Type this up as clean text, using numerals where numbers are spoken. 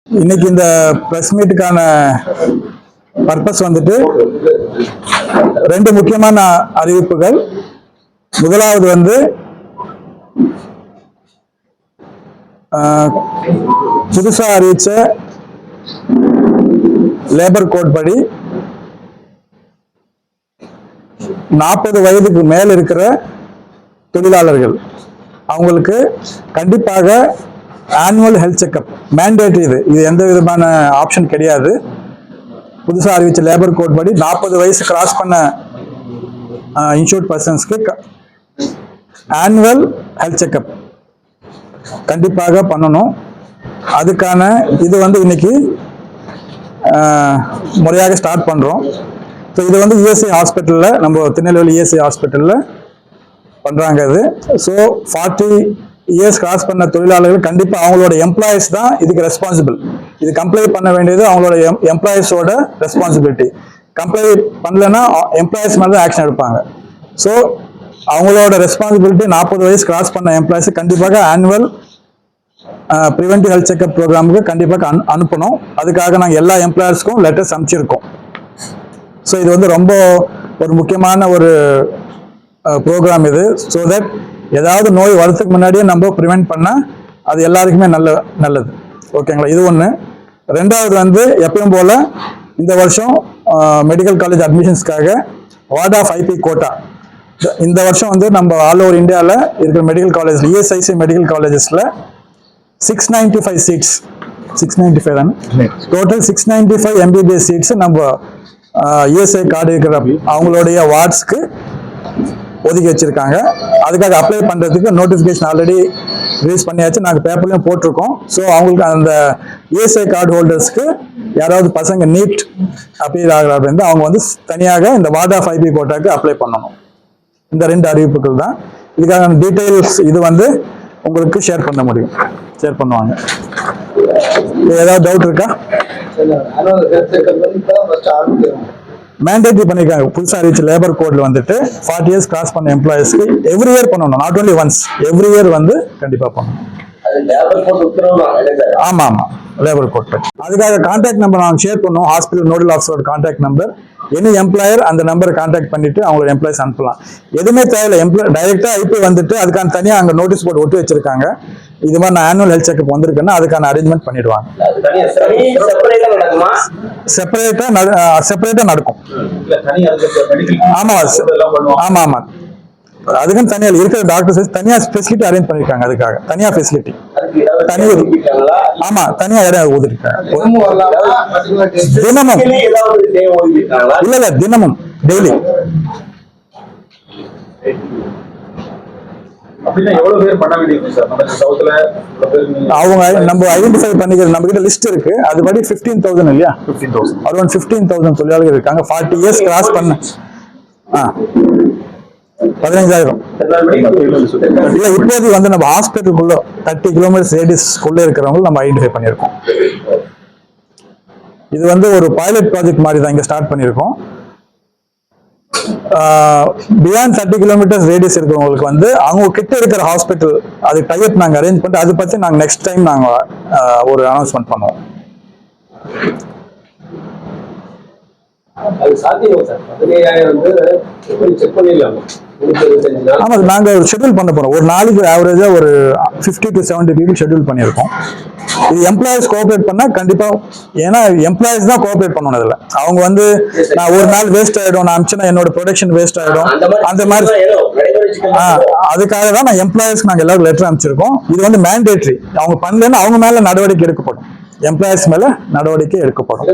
இன்னைக்கு இந்த press மீட்டுக்கான purpose வந்துட்டு ரெண்டு முக்கியமான அறிவிப்புகள். முதலாவது வந்து புதுசா அறிவிச்ச லேபர் கோட் படி 40 வயதுக்கு மேல் இருக்கிற தொழிலாளர்கள் அவங்களுக்கு கண்டிப்பாக ஆனுவல் ஹெல்த் செக்அப் மேண்டேட்டரி. இது எந்த விதமான ஆப்ஷன் கிடையாது. புதுசாக அறிவிச்ச லேபர் கோட் படி 40 வயசு கிராஸ் பண்ண இன்சூர்ட் பர்சன்ஸ்க்கு ஆனுவல் ஹெல்த் செக்அப் கண்டிப்பாக பண்ணணும். அதுக்கான இது வந்து இன்னைக்கு முறையாக ஸ்டார்ட் பண்ணுறோம். ஸோ இது வந்து இஎஸ்ஐ ஹாஸ்பிட்டலில், நம்ம திருநெல்வேலி இஎஸ்ஐ ஹாஸ்பிட்டலில் பண்ணுறாங்க. இது ஸோ 40 இயர்ஸ் கிராஸ் பண்ண தொழிலாளர்கள் கண்டிப்பாக அவங்களோட எம்ப்ளாயிஸ் தான் இதுக்கு ரெஸ்பான்சிபிள். இது கம்ப்ளை பண்ண வேண்டியது அவங்களோட எம்ப்ளாயிஸோட ரெஸ்பான்சிபிலிட்டி. கம்ப்ளை பண்ணலன்னா எம்ப்ளாயிஸ் மேலே தான் ஆக்ஷன் எடுப்பாங்க. ஸோ அவங்களோட ரெஸ்பான்சிபிலிட்டி 40 வயசு கிராஸ் பண்ண எம்ப்ளாயிஸ் கண்டிப்பாக ஆனுவல் ப்ரிவென்டிவ் ஹெல்த் செக்அப் ப்ரோக்ராமுக்கு கண்டிப்பாக அனுப்பணும். அதுக்காக நாங்கள் எல்லா எம்ப்ளாயர்ஸ்க்கும் லெட்டர்ஸ் அனுப்பிச்சிருக்கோம். ஸோ இது வந்து ரொம்ப ஒரு முக்கியமான ஒரு ப்ரோக்ராம் இது. ஸோ தட் ஏதாவது நோய் வரதுக்கு முன்னாடியே நம்ம ப்ரிவென்ட் பண்ணால் அது எல்லாருக்குமே நல்லது. ஓகேங்களா? இது ஒன்று. ரெண்டாவது வந்து எப்பயும் போல் இந்த வருஷம் மெடிக்கல் காலேஜ் அட்மிஷன்ஸ்க்காக வார்ட் ஆஃப் ஐபி கோட்டா இந்த வருஷம் வந்து நம்ம ஆல் ஓவர் இந்தியாவில் இருக்கிற மெடிக்கல் காலேஜ் இஎஸ்ஐசி மெடிக்கல் காலேஜஸில் 695 சீட்ஸ், 695 தான் டோட்டல். 695 எம்பிபிஎஸ் சீட்ஸ் நம்ம இஎஸ்ஐ கார்டு இருக்கிற அவங்களுடைய வார்ட்ஸ்க்கு ஒதுக்கி வச்சிருக்காங்க. அதுக்காக அப்ளை பண்ணுறதுக்கு நோட்டிஃபிகேஷன் ஆல்ரெடி ரிலீஸ் பண்ணியாச்சு, நாங்கள் பேப்பர்லையும் போட்டிருக்கோம். ஸோ அவங்களுக்கு அந்த இஎஸ்ஐ கார்டு ஹோல்டர்ஸ்க்கு யாராவது பசங்க நீட் அப்ளை ஆகிறாங்க அப்படின்னு அவங்க வந்து தனியாக இந்த வார்ட் ஆஃப் ஐபி கோட்டாக்கு அப்ளை பண்ணணும். இந்த ரெண்டு அறிவிப்புகள் தான். இதுக்கான டீட்டெயில்ஸ் இது வந்து உங்களுக்கு ஷேர் பண்ண முடியும், ஷேர் பண்ணுவாங்க. ஏதாவது டவுட் இருக்கா? மேண்டேட்டரி பண்ணிருக்காங்க. புதுசாக அறிவிச்ச லேபர் கோட்ல வந்துட்டு 40 இயர்ஸ் கிராஸ் பண்ண எம்ப்ளாயிஸ்க்கு எவ்ரி இயர் பண்ணணும், not only once, every year வந்து கண்டிப்பா பண்ணணும். ஆமா ஆமா, லேபர் கோட். அதுக்காக கான்டாக்ட் நம்பர் நாங்கள் ஷேர் பண்ணுவோம். ஹாஸ்பிட்டல் நோடல் ஆஃபீஸரோட கான்டாக்ட் நம்பர். எனி எம்ப்ளாயர் அந்த நம்பரை கான்டாக்ட் பண்ணிட்டு அவங்களோட எம்ப்ளாயிஸ் அனுப்பலாம். எதுவுமே தேவையில்லை, டைரக்டா ஐபி வந்துட்டு அதுக்கான தனியாக அங்கே நோட்டீஸ் போர்டு ஒட்டி வச்சிருக்காங்க. இது மாதிரி நான் ஆனுவல் ஹெல்த் செக்அப் வந்திருக்குன்னா அதுக்கான அரேஞ்ச்மெண்ட் பண்ணிடுவாங்க. செப்பரேட்டா நடக்கும். ஆமா ஆமா ஆமா, அதுக்குன்னு தனியா இருக்கிற டாக்டர்ஸ் தனியா ஃபெசிலிட்டி அரேஞ்ச் பண்ணிருக்காங்க. அதுக்காக தனியா ஃபெசிலிட்டி தனி, ஆமா தனியா இடம் ஒதுக்கிருக்காங்க. தினமும் இல்ல தினமும் டெய்லி. அவங்க நம்ம ஐடென்டிஃபை பண்ணிக்கிற நம்ம கிட்ட லிஸ்ட் இருக்கு. அதுபடி 15,000 இல்லையா, 15,000 அரௌண்ட் 15,000 தொழிலாளர்கள் இருக்காங்க 40 இயர்ஸ் கிராஸ் பண்ண. 15,000 இல்ல, இப்போது வந்து நம்ம ஹாஸ்பிட்டலுக்குள்ள 30 கிலோமீட்டர் ரேடியஸ்க்குள்ள இருக்கிறவங்க நம்ம ஐடென்டிஃபை பண்ணியிருக்கோம். இது வந்து ஒரு பைலட் ப்ராஜெக்ட் மாதிரி தான் இங்க ஸ்டார்ட் பண்ணியிருக்கோம். பியாண்ட் 30 கிலோமீட்டர்ஸ் ரேடியஸ் இருக்கிறவங்களுக்கு வந்து அவங்க கிட்ட இருக்கிற ஹாஸ்பிட்டல் அது டைப் நாங்கள் அரேஞ்ச் பண்ணிட்டு அதை பற்றி நாங்கள் நெக்ஸ்ட் டைம் நாங்கள் ஒரு அனௌன்ஸ்மெண்ட் பண்ணுவோம். ஆமா, நாங்க ஒரு ஷெட்யூல் பண்ண போறோம். ஒரு நாளைக்கு ஆவரேஜா ஒரு 50 to 70 பீப்புள் ஷெட்யூல் பண்ணியிருக்கோம். இது எம்ப்ளாயிஸ் கோஆபரேட் பண்ணா கண்டிப்பா, ஏன்னா எம்ப்ளாயிஸ் தான் கோஆபரேட் பண்ணணும். இதுல அவங்க வந்து நான் ஒரு நாள் வேஸ்ட் ஆயிடும், நான் அனுப்பிச்சுன்னா என்னோட ப்ரொடக்ஷன் வேஸ்ட் ஆயிடும், அந்த மாதிரி. அதுக்காக தான் நான் எம்ப்ளாயிஸ்க்கு நாங்கள் எல்லாரும் லெட்டர் அனுப்பிச்சிருக்கோம். இது வந்து மேண்டேட்டரி. அவங்க பண்ணலன்னா அவங்க மேல நடவடிக்கை எடுக்கப்படும், எம்ப்ளாயிஸ் மேல நடவடிக்கை எடுக்கப்படும்.